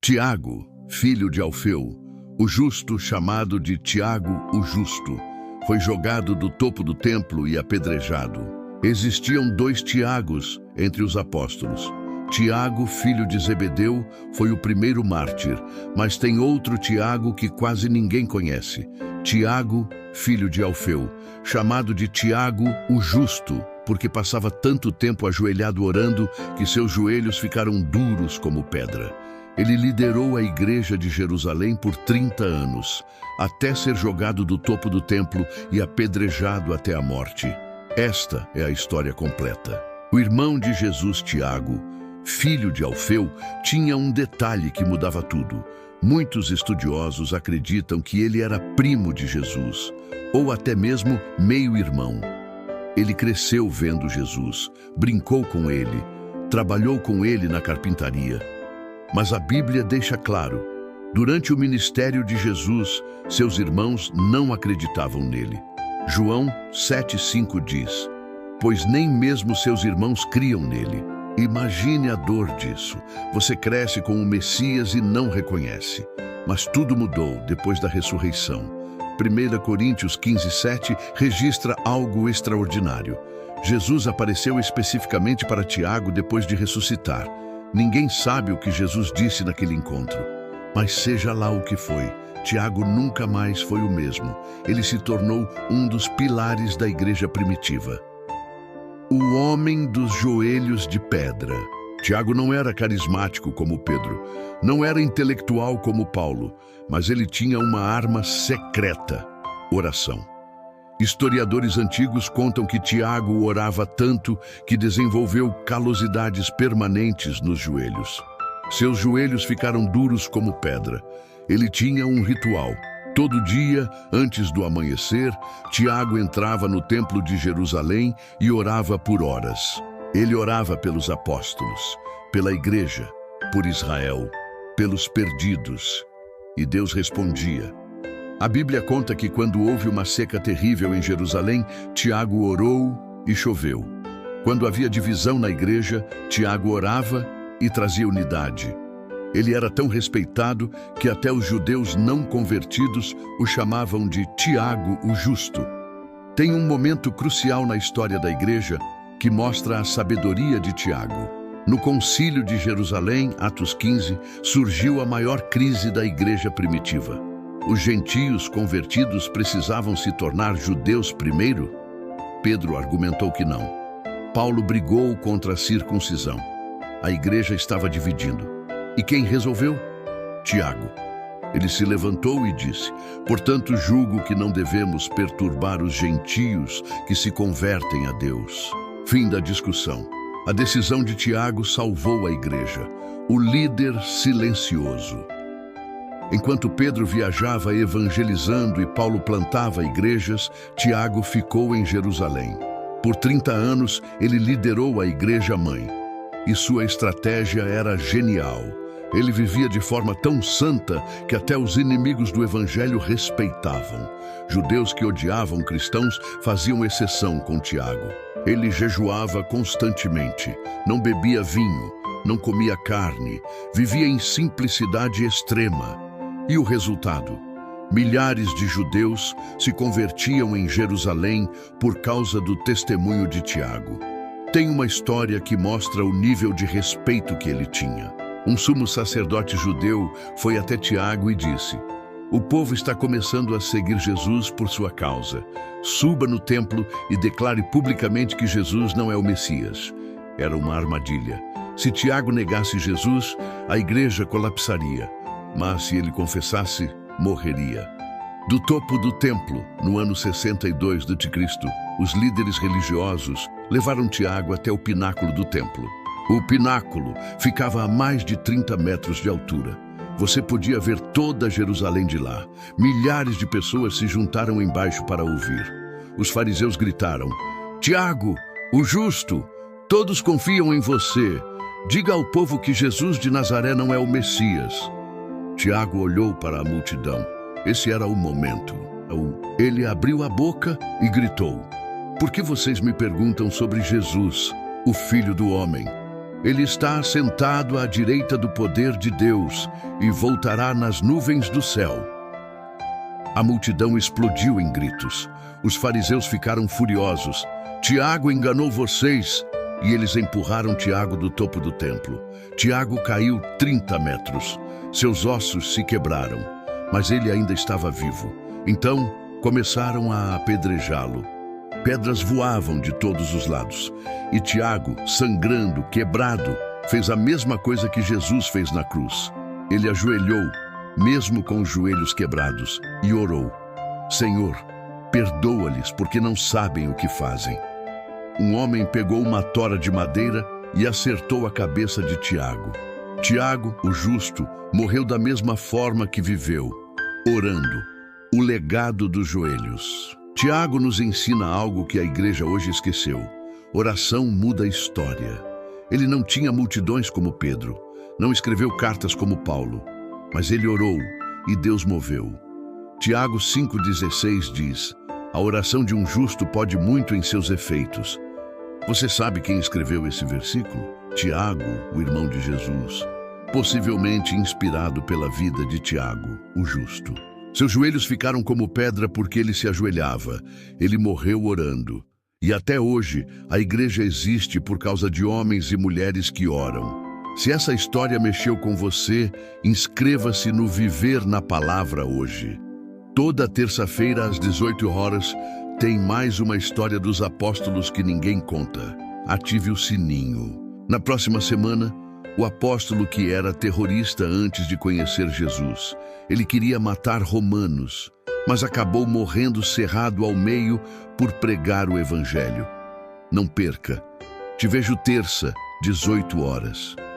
Tiago, filho de Alfeu, o justo, chamado de Tiago o Justo, foi jogado do topo do templo e apedrejado. Existiam 2 Tiagos entre os apóstolos. Tiago, filho de Zebedeu, foi o primeiro mártir, mas tem outro Tiago que quase ninguém conhece. Tiago, filho de Alfeu, chamado de Tiago o Justo, porque passava tanto tempo ajoelhado orando que seus joelhos ficaram duros como pedra. Ele liderou a igreja de Jerusalém por 30 anos, até ser jogado do topo do templo e apedrejado até a morte. Esta é a história completa. O irmão de Jesus, Tiago, filho de Alfeu, tinha um detalhe que mudava tudo. Muitos estudiosos acreditam que ele era primo de Jesus, ou até mesmo meio-irmão. Ele cresceu vendo Jesus, brincou com ele, trabalhou com ele na carpintaria. Mas a Bíblia deixa claro, durante o ministério de Jesus, seus irmãos não acreditavam nele. João 7,5 diz: pois nem mesmo seus irmãos criam nele. Imagine a dor disso. Você cresce com o Messias e não reconhece. Mas tudo mudou depois da ressurreição. 1 Coríntios 15:7 registra algo extraordinário. Jesus apareceu especificamente para Tiago depois de ressuscitar. Ninguém sabe o que Jesus disse naquele encontro. Mas seja lá o que foi, Tiago nunca mais foi o mesmo. Ele se tornou um dos pilares da igreja primitiva. O homem dos joelhos de pedra. Tiago não era carismático como Pedro, não era intelectual como Paulo, mas ele tinha uma arma secreta: oração. Historiadores antigos contam que Tiago orava tanto que desenvolveu calosidades permanentes nos joelhos. Seus joelhos ficaram duros como pedra. Ele tinha um ritual. Todo dia, antes do amanhecer, Tiago entrava no templo de Jerusalém e orava por horas. Ele orava pelos apóstolos, pela igreja, por Israel, pelos perdidos. E Deus respondia. A Bíblia conta que quando houve uma seca terrível em Jerusalém, Tiago orou e choveu. Quando havia divisão na igreja, Tiago orava e trazia unidade. Ele era tão respeitado que até os judeus não convertidos o chamavam de Tiago o Justo. Tem um momento crucial na história da igreja que mostra a sabedoria de Tiago. No Concílio de Jerusalém, Atos 15, surgiu a maior crise da igreja primitiva. Os gentios convertidos precisavam se tornar judeus primeiro? Pedro argumentou que não. Paulo brigou contra a circuncisão. A igreja estava dividindo. E quem resolveu? Tiago. Ele se levantou e disse: portanto, julgo que não devemos perturbar os gentios que se convertem a Deus. Fim da discussão. A decisão de Tiago salvou a igreja. O líder silencioso. Enquanto Pedro viajava evangelizando e Paulo plantava igrejas, Tiago ficou em Jerusalém. Por 30 anos, ele liderou a igreja-mãe. E sua estratégia era genial. Ele vivia de forma tão santa que até os inimigos do evangelho respeitavam. Judeus que odiavam cristãos faziam exceção com Tiago. Ele jejuava constantemente, não bebia vinho, não comia carne, vivia em simplicidade extrema. E o resultado? Milhares de judeus se convertiam em Jerusalém por causa do testemunho de Tiago. Tem uma história que mostra o nível de respeito que ele tinha. Um sumo sacerdote judeu foi até Tiago e disse: o povo está começando a seguir Jesus por sua causa. Suba no templo e declare publicamente que Jesus não é o Messias. Era uma armadilha. Se Tiago negasse Jesus, a igreja colapsaria. Mas se ele confessasse, morreria. Do topo do templo, no ano 62 d.C., os líderes religiosos levaram Tiago até o pináculo do templo. O pináculo ficava a mais de 30 metros de altura. Você podia ver toda Jerusalém de lá. Milhares de pessoas se juntaram embaixo para ouvir. Os fariseus gritaram: Tiago, o justo, todos confiam em você. Diga ao povo que Jesus de Nazaré não é o Messias. Tiago olhou para a multidão. Esse era o momento. Ele abriu a boca e gritou: por que vocês me perguntam sobre Jesus, o Filho do Homem? Ele está sentado à direita do poder de Deus e voltará nas nuvens do céu. A multidão explodiu em gritos. Os fariseus ficaram furiosos. Tiago enganou vocês. E eles empurraram Tiago do topo do templo. Tiago caiu 30 metros. Seus ossos se quebraram, mas ele ainda estava vivo. Então, começaram a apedrejá-lo. Pedras voavam de todos os lados. E Tiago, sangrando, quebrado, fez a mesma coisa que Jesus fez na cruz. Ele ajoelhou, mesmo com os joelhos quebrados, e orou: Senhor, perdoa-lhes, porque não sabem o que fazem. Um homem pegou uma tora de madeira e acertou a cabeça de Tiago. Tiago, o justo, morreu da mesma forma que viveu, orando. O legado dos joelhos. Tiago nos ensina algo que a igreja hoje esqueceu. Oração muda a história. Ele não tinha multidões como Pedro, não escreveu cartas como Paulo, mas ele orou e Deus moveu. Tiago 5,16 diz: a oração de um justo pode muito em seus efeitos. Você sabe quem escreveu esse versículo? Tiago, o irmão de Jesus, possivelmente inspirado pela vida de Tiago, o justo. Seus joelhos ficaram como pedra porque ele se ajoelhava. Ele morreu orando. E até hoje, a igreja existe por causa de homens e mulheres que oram. Se essa história mexeu com você, inscreva-se no Viver na Palavra hoje. Toda terça-feira, às 18 horas, tem mais uma história dos apóstolos que ninguém conta. Ative o sininho. Na próxima semana, o apóstolo que era terrorista antes de conhecer Jesus. Ele queria matar romanos, mas acabou morrendo cerrado ao meio por pregar o evangelho. Não perca. Te vejo terça, 18 horas.